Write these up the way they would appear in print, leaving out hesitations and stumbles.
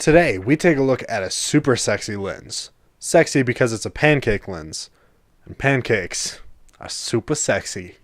Today, we take a look at a super sexy lens. Sexy because it's a pancake lens. And pancakes are super sexy.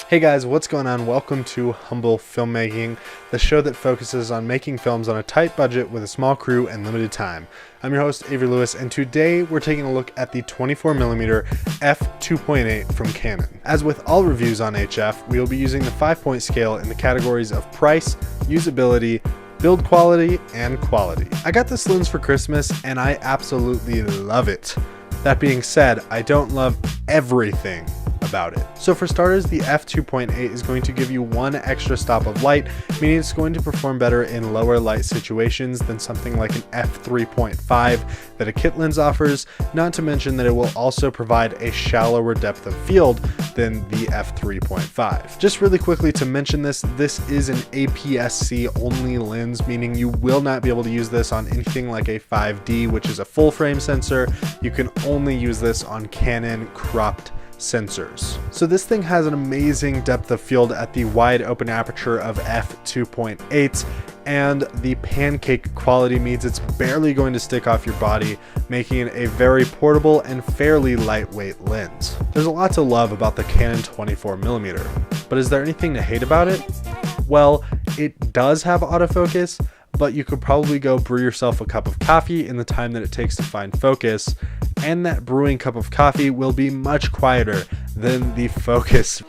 Hey guys, what's going on? Welcome to Humble Filmmaking, the show that focuses on making films on a tight budget with a small crew and limited time. I'm your host, Avery Lewis, and today we're taking a look at the 24mm f2.8 from Canon. As with all reviews on HF, we will be using the 5-point scale in the categories of price, usability, build quality, and quality. I got this lens for Christmas and I absolutely love it. That being said, I don't love everything about it. So for starters, the f2.8 is going to give you one extra stop of light, meaning it's going to perform better in lower light situations than something like an f3.5 that a kit lens offers, not to mention that it will also provide a shallower depth of field than the f3.5. Just really quickly to mention this is an APS-C only lens, meaning you will not be able to use this on anything like a 5D, which is a full frame sensor. You can only use this on Canon cropped sensors. So this thing has an amazing depth of field at the wide open aperture of f2.8, and the pancake quality means it's barely going to stick off your body, making it a very portable and fairly lightweight lens. There's a lot to love about the Canon 24mm, but is there anything to hate about it? Well, it does have autofocus, but you could probably go brew yourself a cup of coffee in the time that it takes to find focus, and that brewing cup of coffee will be much quieter than the focus.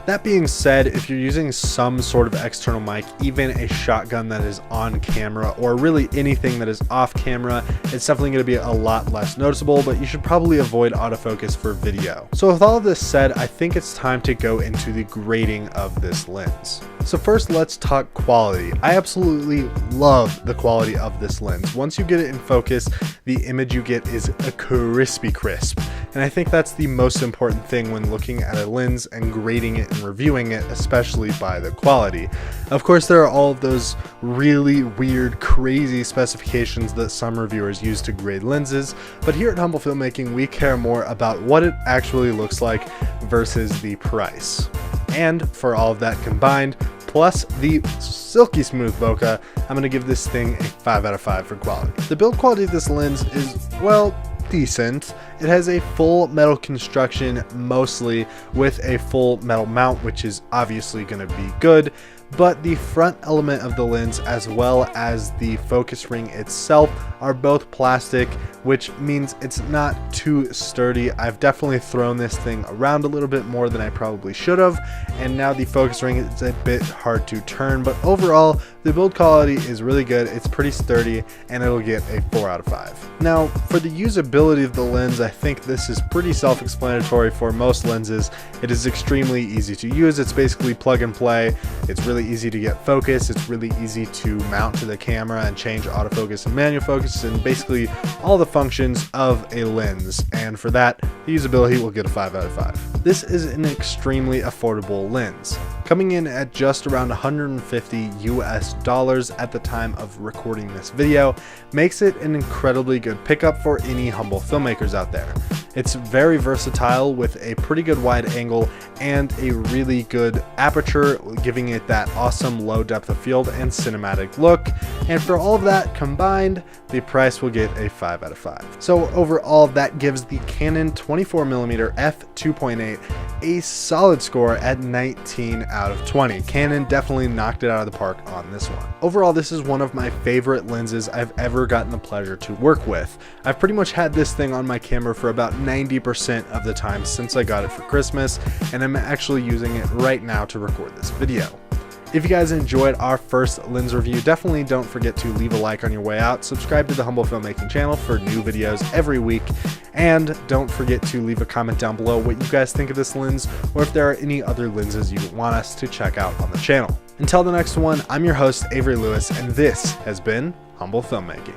That being said, if you're using some sort of external mic, even a shotgun that is on camera, or really anything that is off camera, it's definitely going to be a lot less noticeable, but you should probably avoid autofocus for video. So with all of this said, I think it's time to go into the grading of this lens. So first, let's talk quality. I absolutely love the quality of this lens. Once you get it in focus, the image you get is a crispy crisp. And I think that's the most important thing when looking at a lens and grading it and reviewing it, especially by the quality. Of course, there are all of those really weird, crazy specifications that some reviewers use to grade lenses, but here at Humble Filmmaking, we care more about what it actually looks like versus the price. And for all of that combined, plus the silky smooth bokeh, I'm going to give this thing a 5 out of 5 for quality. The build quality of this lens is, well, decent. It has a full metal construction, mostly with a full metal mount, which is obviously going to be good, but the front element of the lens as well as the focus ring itself are both plastic, which means it's not too sturdy. I've definitely thrown this thing around a little bit more than I probably should have, and now the focus ring is a bit hard to turn, but overall the build quality is really good. It's pretty sturdy and it'll get a 4 out of 5. Now for the usability of the lens, I think this is pretty self-explanatory for most lenses. It is extremely easy to use. It's basically plug and play. It's really easy to get focus. It's really easy to mount to the camera and change autofocus and manual focus and basically all the functions of a lens, and for that the usability will get a 5 out of 5. This is an extremely affordable lens, coming in at just around $150 US at the time of recording this video, makes it an incredibly good pickup for any humble filmmakers out there. It's very versatile with a pretty good wide angle and a really good aperture, giving it that awesome low depth of field and cinematic look. And for all of that combined, the price will get a 5 out of 5. So overall, that gives the Canon 24mm f2.8 a solid score at 19 out of 20. Canon definitely knocked it out of the park on this one. Overall, this is one of my favorite lenses I've ever gotten the pleasure to work with. I've pretty much had this thing on my camera for about 90% of the time since I got it for Christmas, and I'm actually using it right now to record this video. If you guys enjoyed our first lens review, definitely don't forget to leave a like on your way out, subscribe to the Humble Filmmaking channel for new videos every week, and don't forget to leave a comment down below what you guys think of this lens, or if there are any other lenses you want us to check out on the channel. Until the next one, I'm your host, Avery Lewis, and this has been Humble Filmmaking.